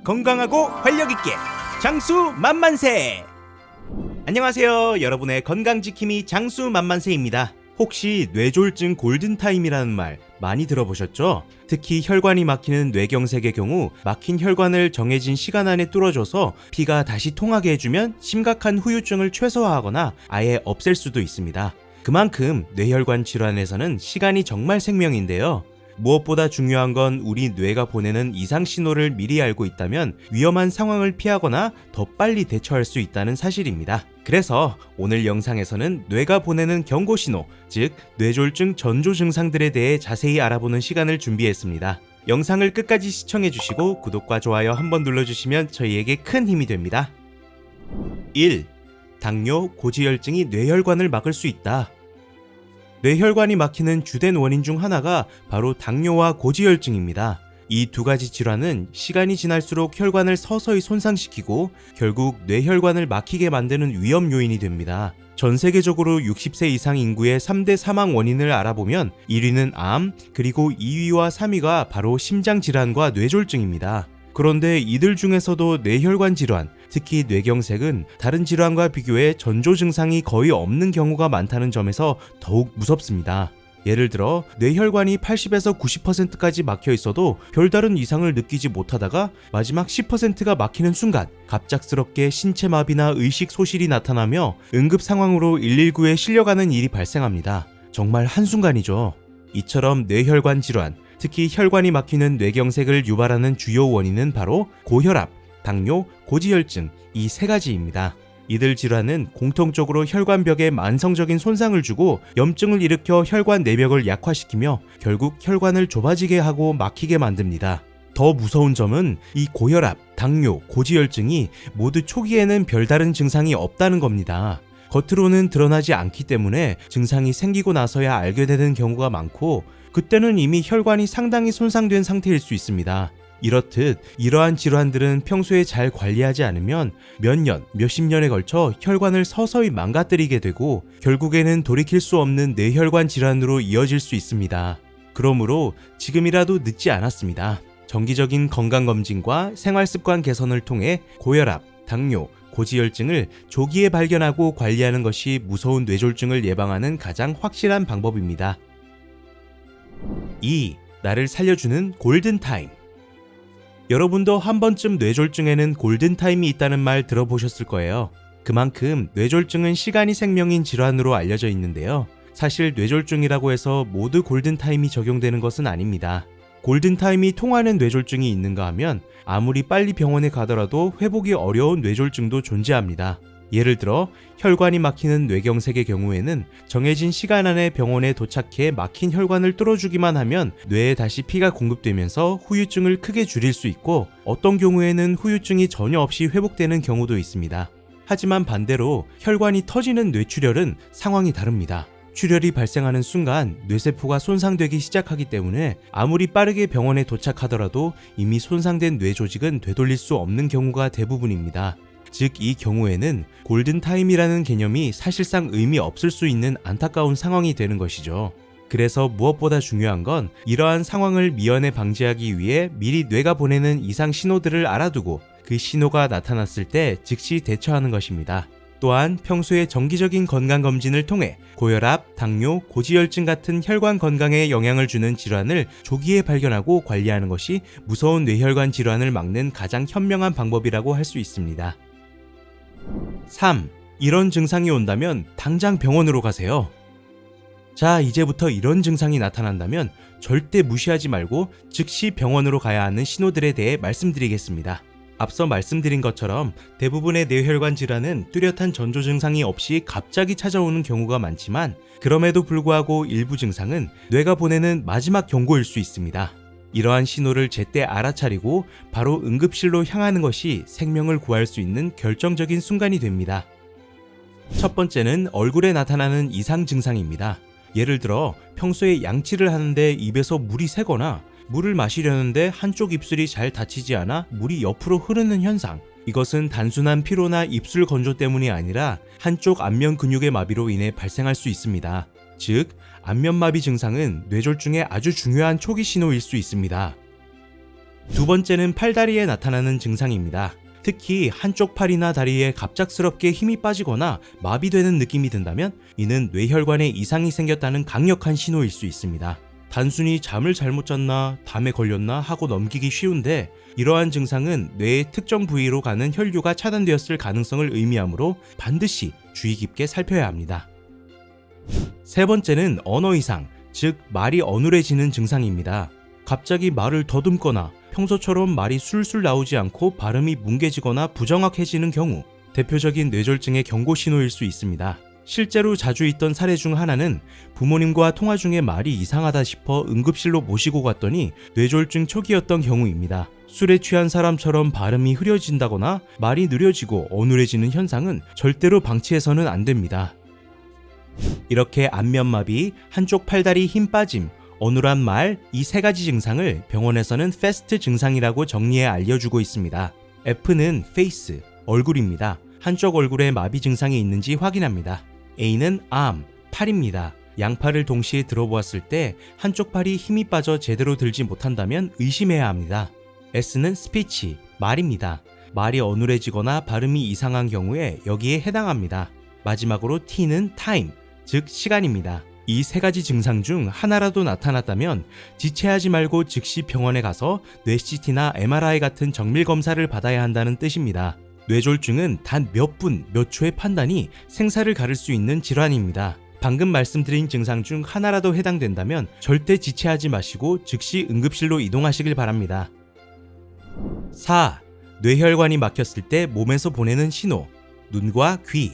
건강하고 활력있게 장수 만만세! 안녕하세요. 여러분의 건강지킴이 장수 만만세입니다. 혹시 뇌졸중 골든타임이라는 말 많이 들어보셨죠? 특히 혈관이 막히는 뇌경색의 경우 막힌 혈관을 정해진 시간 안에 뚫어줘서 피가 다시 통하게 해주면 심각한 후유증을 최소화하거나 아예 없앨 수도 있습니다. 그만큼 뇌혈관 질환에서는 시간이 정말 생명인데요. 무엇보다 중요한 건 우리 뇌가 보내는 이상 신호를 미리 알고 있다면 위험한 상황을 피하거나 더 빨리 대처할 수 있다는 사실입니다. 그래서 오늘 영상에서는 뇌가 보내는 경고 신호, 즉 뇌졸중 전조 증상들에 대해 자세히 알아보는 시간을 준비했습니다. 영상을 끝까지 시청해주시고 구독과 좋아요 한번 눌러주시면 저희에게 큰 힘이 됩니다. 1. 당뇨, 고지혈증이 뇌혈관을 막을 수 있다. 뇌혈관이 막히는 주된 원인 중 하나가 바로 당뇨와 고지혈증입니다. 이 두 가지 질환은 시간이 지날수록 혈관을 서서히 손상시키고 결국 뇌혈관을 막히게 만드는 위험 요인이 됩니다. 전 세계적으로 60세 이상 인구의 3대 사망 원인을 알아보면 1위는 암, 그리고 2위와 3위가 바로 심장질환과 뇌졸중입니다. 그런데 이들 중에서도 뇌혈관 질환, 특히 뇌경색은 다른 질환과 비교해 전조 증상이 거의 없는 경우가 많다는 점에서 더욱 무섭습니다. 예를 들어 뇌혈관이 80에서 90%까지 막혀 있어도 별다른 이상을 느끼지 못하다가 마지막 10%가 막히는 순간 갑작스럽게 신체 마비나 의식 소실이 나타나며 응급 상황으로 119에 실려가는 일이 발생합니다. 정말 한순간이죠. 이처럼 뇌혈관 질환, 특히 혈관이 막히는 뇌경색을 유발하는 주요 원인은 바로 고혈압, 당뇨, 고지혈증 이 세 가지입니다. 이들 질환은 공통적으로 혈관벽에 만성적인 손상을 주고 염증을 일으켜 혈관 내벽을 약화시키며 결국 혈관을 좁아지게 하고 막히게 만듭니다. 더 무서운 점은 이 고혈압, 당뇨, 고지혈증이 모두 초기에는 별다른 증상이 없다는 겁니다. 겉으로는 드러나지 않기 때문에 증상이 생기고 나서야 알게 되는 경우가 많고 그때는 이미 혈관이 상당히 손상된 상태일 수 있습니다. 이렇듯 이러한 질환들은 평소에 잘 관리하지 않으면 몇 년, 몇십 년에 걸쳐 혈관을 서서히 망가뜨리게 되고 결국에는 돌이킬 수 없는 뇌혈관 질환으로 이어질 수 있습니다. 그러므로 지금이라도 늦지 않았습니다. 정기적인 건강검진과 생활습관 개선을 통해 고혈압, 당뇨, 고지혈증을 조기에 발견하고 관리하는 것이 무서운 뇌졸중을 예방하는 가장 확실한 방법입니다. 2. 나를 살려주는 골든타임. 여러분도 한 번쯤 뇌졸중에는 골든타임이 있다는 말 들어보셨을 거예요. 그만큼 뇌졸중은 시간이 생명인 질환으로 알려져 있는데요. 사실 뇌졸중이라고 해서 모두 골든타임이 적용되는 것은 아닙니다. 골든타임이 통하는 뇌졸중이 있는가 하면 아무리 빨리 병원에 가더라도 회복이 어려운 뇌졸중도 존재합니다. 예를 들어 혈관이 막히는 뇌경색의 경우에는 정해진 시간 안에 병원에 도착해 막힌 혈관을 뚫어주기만 하면 뇌에 다시 피가 공급되면서 후유증을 크게 줄일 수 있고 어떤 경우에는 후유증이 전혀 없이 회복되는 경우도 있습니다. 하지만 반대로 혈관이 터지는 뇌출혈은 상황이 다릅니다. 출혈이 발생하는 순간 뇌세포가 손상되기 시작하기 때문에 아무리 빠르게 병원에 도착하더라도 이미 손상된 뇌 조직은 되돌릴 수 없는 경우가 대부분입니다. 즉 이 경우에는 골든타임이라는 개념이 사실상 의미 없을 수 있는 안타까운 상황이 되는 것이죠. 그래서 무엇보다 중요한 건 이러한 상황을 미연에 방지하기 위해 미리 뇌가 보내는 이상 신호들을 알아두고 그 신호가 나타났을 때 즉시 대처하는 것입니다. 또한 평소에 정기적인 건강검진을 통해 고혈압, 당뇨, 고지혈증 같은 혈관 건강에 영향을 주는 질환을 조기에 발견하고 관리하는 것이 무서운 뇌혈관 질환을 막는 가장 현명한 방법이라고 할 수 있습니다. 3. 이런 증상이 온다면 당장 병원으로 가세요. 자, 이제부터 이런 증상이 나타난다면 절대 무시하지 말고 즉시 병원으로 가야 하는 신호들에 대해 말씀드리겠습니다. 앞서 말씀드린 것처럼 대부분의 뇌혈관 질환은 뚜렷한 전조 증상이 없이 갑자기 찾아오는 경우가 많지만 그럼에도 불구하고 일부 증상은 뇌가 보내는 마지막 경고일 수 있습니다. 이러한 신호를 제때 알아차리고 바로 응급실로 향하는 것이 생명을 구할 수 있는 결정적인 순간이 됩니다. 첫 번째는 얼굴에 나타나는 이상 증상입니다. 예를 들어 평소에 양치를 하는데 입에서 물이 새거나 물을 마시려는데 한쪽 입술이 잘 닫히지 않아 물이 옆으로 흐르는 현상. 이것은 단순한 피로나 입술 건조 때문이 아니라 한쪽 안면 근육의 마비로 인해 발생할 수 있습니다. 즉, 안면마비 증상은 뇌졸중의 아주 중요한 초기 신호일 수 있습니다. 두 번째는 팔다리에 나타나는 증상입니다. 특히 한쪽 팔이나 다리에 갑작스럽게 힘이 빠지거나 마비되는 느낌이 든다면 이는 뇌혈관에 이상이 생겼다는 강력한 신호일 수 있습니다. 단순히 잠을 잘못 잤나, 담에 걸렸나 하고 넘기기 쉬운데 이러한 증상은 뇌의 특정 부위로 가는 혈류가 차단되었을 가능성을 의미하므로 반드시 주의 깊게 살펴야 합니다. 세 번째는 언어 이상, 즉 말이 어눌해지는 증상입니다. 갑자기 말을 더듬거나 평소처럼 말이 술술 나오지 않고 발음이 뭉개지거나 부정확해지는 경우 대표적인 뇌졸중의 경고 신호일 수 있습니다. 실제로 자주 있던 사례 중 하나는 부모님과 통화 중에 말이 이상하다 싶어 응급실로 모시고 갔더니 뇌졸중 초기였던 경우입니다. 술에 취한 사람처럼 발음이 흐려진다거나 말이 느려지고 어눌해지는 현상은 절대로 방치해서는 안 됩니다. 이렇게 안면마비, 한쪽 팔다리 힘 빠짐, 어눌한 말, 이 세 가지 증상을 병원에서는 패스트 증상이라고 정리해 알려주고 있습니다. F는 페이스, 얼굴입니다. 한쪽 얼굴에 마비 증상이 있는지 확인합니다. A는 arm, 팔입니다. 양팔을 동시에 들어보았을 때 한쪽 팔이 힘이 빠져 제대로 들지 못한다면 의심해야 합니다. S는 speech, 말입니다. 말이 어눌해지거나 발음이 이상한 경우에 여기에 해당합니다. 마지막으로 T는 time, 즉 시간입니다. 이 세 가지 증상 중 하나라도 나타났다면 지체하지 말고 즉시 병원에 가서 뇌CT나 MRI 같은 정밀 검사를 받아야 한다는 뜻입니다. 뇌졸중은 단 몇 분, 몇 초의 판단이 생사를 가를 수 있는 질환입니다. 방금 말씀드린 증상 중 하나라도 해당된다면 절대 지체하지 마시고 즉시 응급실로 이동하시길 바랍니다. 4. 뇌혈관이 막혔을 때 몸에서 보내는 신호, 눈과 귀.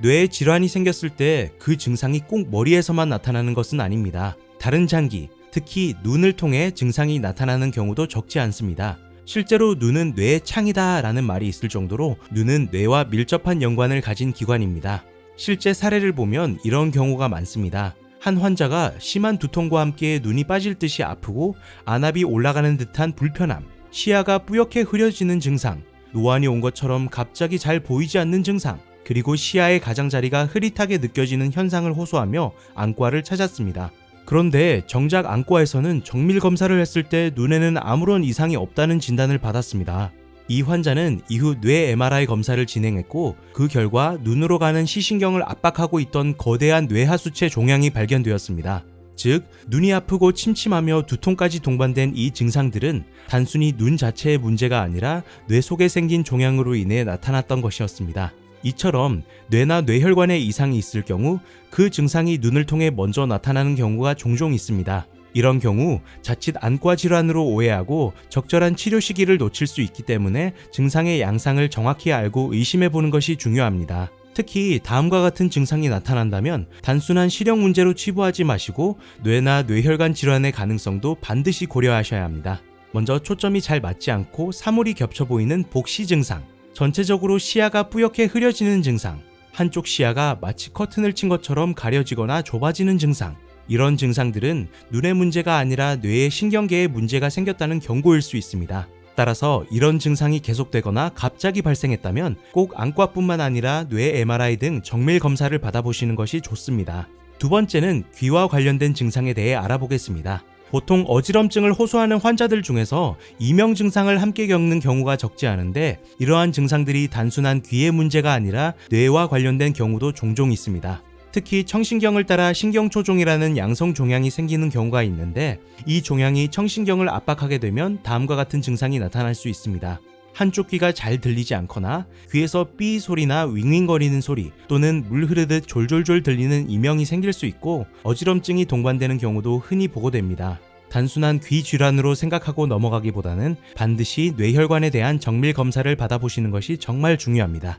뇌에 질환이 생겼을 때 그 증상이 꼭 머리에서만 나타나는 것은 아닙니다. 다른 장기, 특히 눈을 통해 증상이 나타나는 경우도 적지 않습니다. 실제로 눈은 뇌의 창이다 라는 말이 있을 정도로 눈은 뇌와 밀접한 연관을 가진 기관입니다. 실제 사례를 보면 이런 경우가 많습니다. 한 환자가 심한 두통과 함께 눈이 빠질 듯이 아프고 안압이 올라가는 듯한 불편함, 시야가 뿌옇게 흐려지는 증상, 노안이 온 것처럼 갑자기 잘 보이지 않는 증상, 그리고 시야의 가장자리가 흐릿하게 느껴지는 현상을 호소하며 안과를 찾았습니다. 그런데 정작 안과에서는 정밀 검사를 했을 때 눈에는 아무런 이상이 없다는 진단을 받았습니다. 이 환자는 이후 뇌 MRI 검사를 진행했고 그 결과 눈으로 가는 시신경을 압박하고 있던 거대한 뇌하수체 종양이 발견되었습니다. 즉, 눈이 아프고 침침하며 두통까지 동반된 이 증상들은 단순히 눈 자체의 문제가 아니라 뇌 속에 생긴 종양으로 인해 나타났던 것이었습니다. 이처럼 뇌나 뇌혈관에 이상이 있을 경우 그 증상이 눈을 통해 먼저 나타나는 경우가 종종 있습니다. 이런 경우 자칫 안과 질환으로 오해하고 적절한 치료 시기를 놓칠 수 있기 때문에 증상의 양상을 정확히 알고 의심해보는 것이 중요합니다. 특히 다음과 같은 증상이 나타난다면 단순한 시력 문제로 치부하지 마시고 뇌나 뇌혈관 질환의 가능성도 반드시 고려하셔야 합니다. 먼저 초점이 잘 맞지 않고 사물이 겹쳐 보이는 복시 증상, 전체적으로 시야가 뿌옇게 흐려지는 증상, 한쪽 시야가 마치 커튼을 친 것처럼 가려지거나 좁아지는 증상. 이런 증상들은 눈의 문제가 아니라 뇌의 신경계에 문제가 생겼다는 경고일 수 있습니다. 따라서 이런 증상이 계속되거나 갑자기 발생했다면 꼭 안과뿐만 아니라 뇌 MRI 등 정밀 검사를 받아보시는 것이 좋습니다. 두 번째는 귀와 관련된 증상에 대해 알아보겠습니다. 보통 어지럼증을 호소하는 환자들 중에서 이명 증상을 함께 겪는 경우가 적지 않은데 이러한 증상들이 단순한 귀의 문제가 아니라 뇌와 관련된 경우도 종종 있습니다. 특히 청신경을 따라 신경초종이라는 양성 종양이 생기는 경우가 있는데 이 종양이 청신경을 압박하게 되면 다음과 같은 증상이 나타날 수 있습니다. 한쪽 귀가 잘 들리지 않거나 귀에서 삐 소리나 윙윙거리는 소리 또는 물 흐르듯 졸졸졸 들리는 이명이 생길 수 있고 어지럼증이 동반되는 경우도 흔히 보고됩니다. 단순한 귀 질환으로 생각하고 넘어가기보다는 반드시 뇌혈관에 대한 정밀 검사를 받아보시는 것이 정말 중요합니다.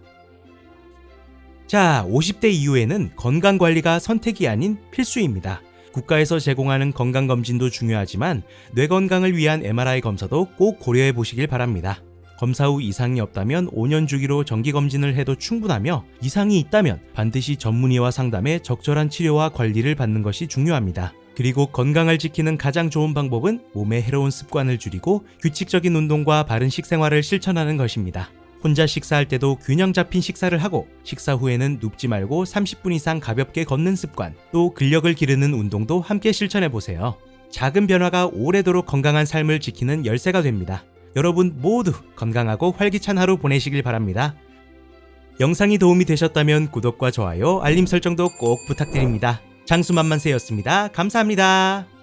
자, 50대 이후에는 건강관리가 선택이 아닌 필수입니다. 국가에서 제공하는 건강검진도 중요하지만 뇌 건강을 위한 MRI 검사도 꼭 고려해 보시길 바랍니다. 검사 후 이상이 없다면 5년 주기로 정기검진을 해도 충분하며 이상이 있다면 반드시 전문의와 상담해 적절한 치료와 관리를 받는 것이 중요합니다. 그리고 건강을 지키는 가장 좋은 방법은 몸에 해로운 습관을 줄이고 규칙적인 운동과 바른 식생활을 실천하는 것입니다. 혼자 식사할 때도 균형 잡힌 식사를 하고 식사 후에는 눕지 말고 30분 이상 가볍게 걷는 습관, 또 근력을 기르는 운동도 함께 실천해보세요. 작은 변화가 오래도록 건강한 삶을 지키는 열쇠가 됩니다. 여러분 모두 건강하고 활기찬 하루 보내시길 바랍니다. 영상이 도움이 되셨다면 구독과 좋아요, 알림 설정도 꼭 부탁드립니다. 장수만만세였습니다. 감사합니다.